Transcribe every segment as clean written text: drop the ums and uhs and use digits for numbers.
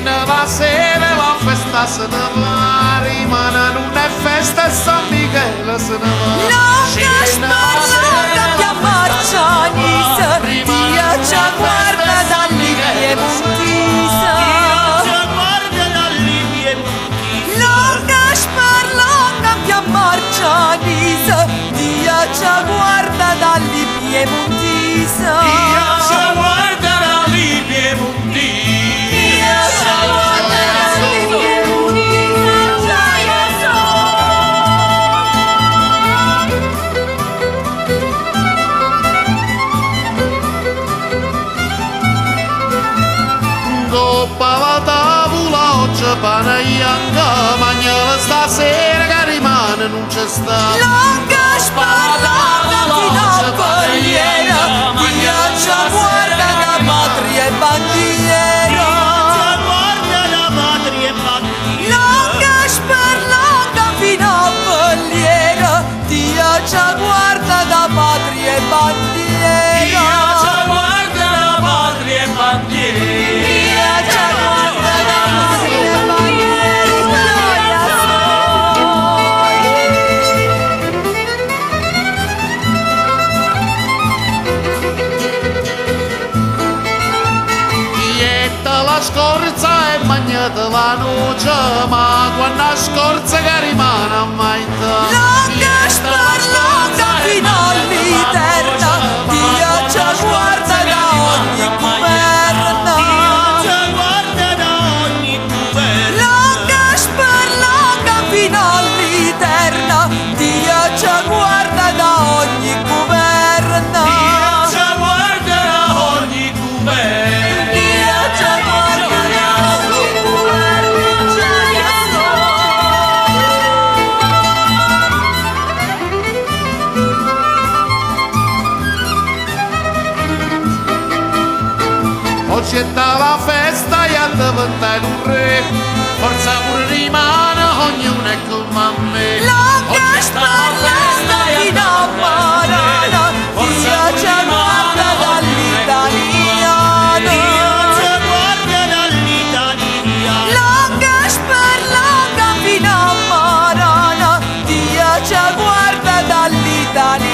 ne va sera la festa se ne va, rimane non è festa e San Michele se ne va. Longa sparla che marcianisa, Dio ci guarda dall'I Piemontisa. Longa sparla che marcianisa, Dio ci guarda dall'I Piemontisa. Coppa la tavola oggi pane bianca, mangiala stasera che rimane non c'è sta. Longa sparla fino a Corriera, Dio ci guarda da patria e bandiera. Longa sparla fino a Corriera, Dio ci guarda da patria e bandiera. La scorza e mangiata la noce, ma quando la scorza che rimane a maità. Longa sparla fino all'eterna, Dio ci guarda da ogni governo. Longa sparla fino all'eterna, Dio ci guarda da ogni governo. Oggi è la festa e a diventare un re, forza pure rimane ognuno è come a me. Longa sparla fino a Marana, Dio ci guarda dall'italiano. Longa sparla fino a Marana, Dio ci guarda dall'italiano.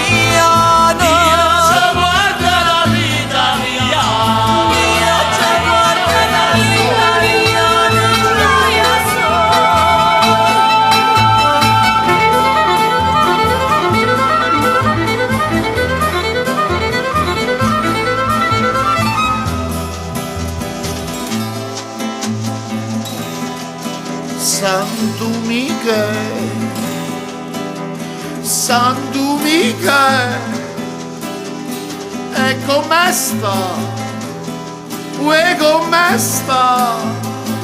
Santo Michele, Santo Michele, e come sta? Uè come sta?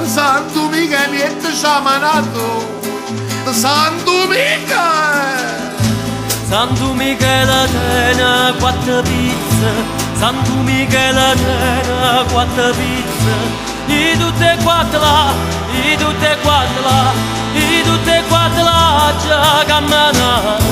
Santo Michele niente ci ha manato, Santo Michele. Santo Michele tiene 4 pizze, Santo Michele tiene 4 pizze, di tutte e 4 là, di tutte e 4 là, di tutte e 4 là già camminano.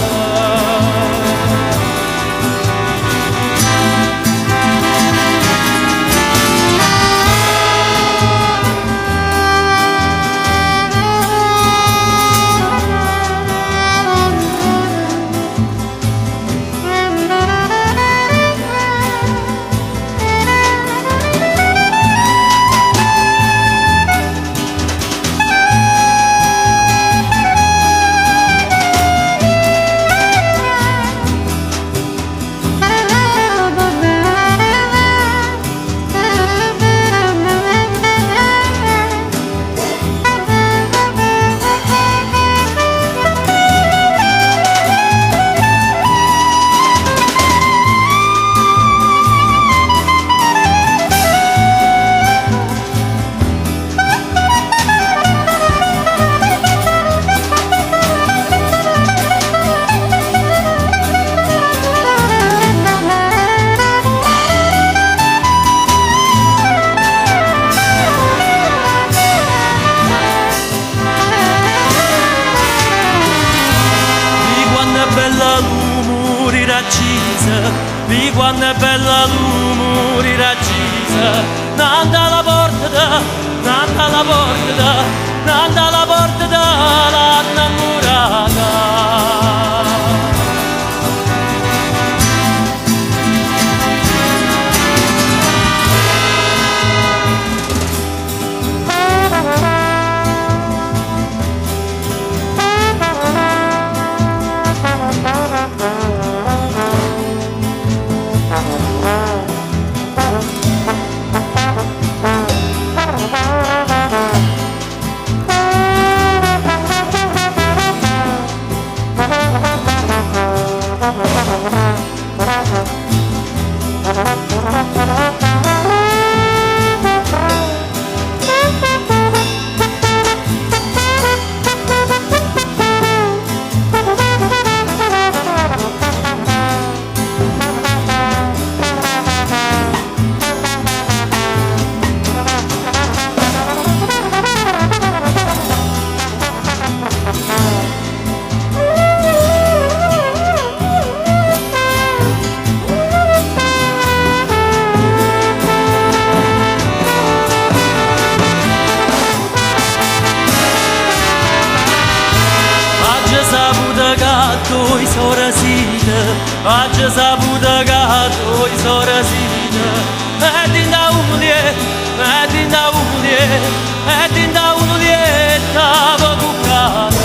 Di quando è bella l'umore raccisa, nanda la porta nanda la porta della innamorata. I sorasita, oggi saputo che tu i sorasita, e dinda uno lieta va bucata.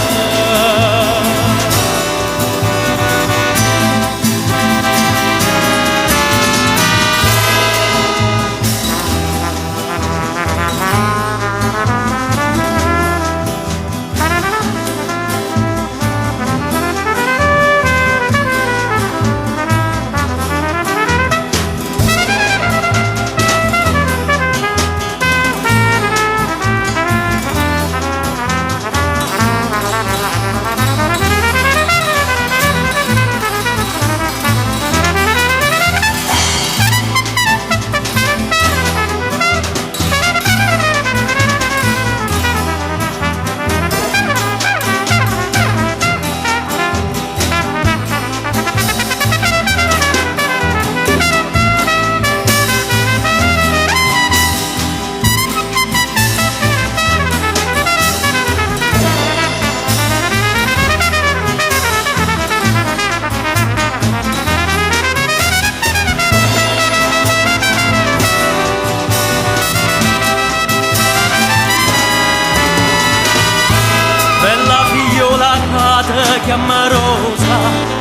Chiama Rosa,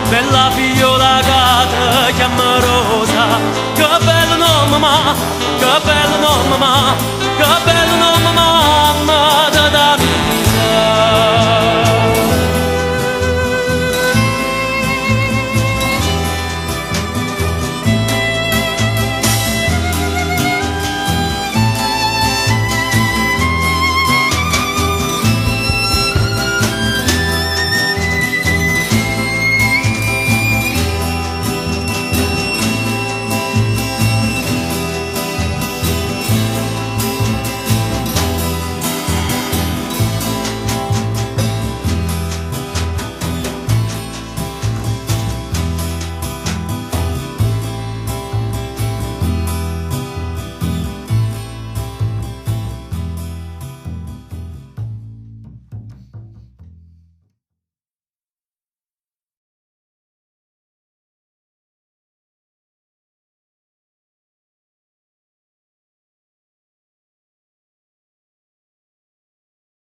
bella figliola che chiama Rosa, che bello nome ma,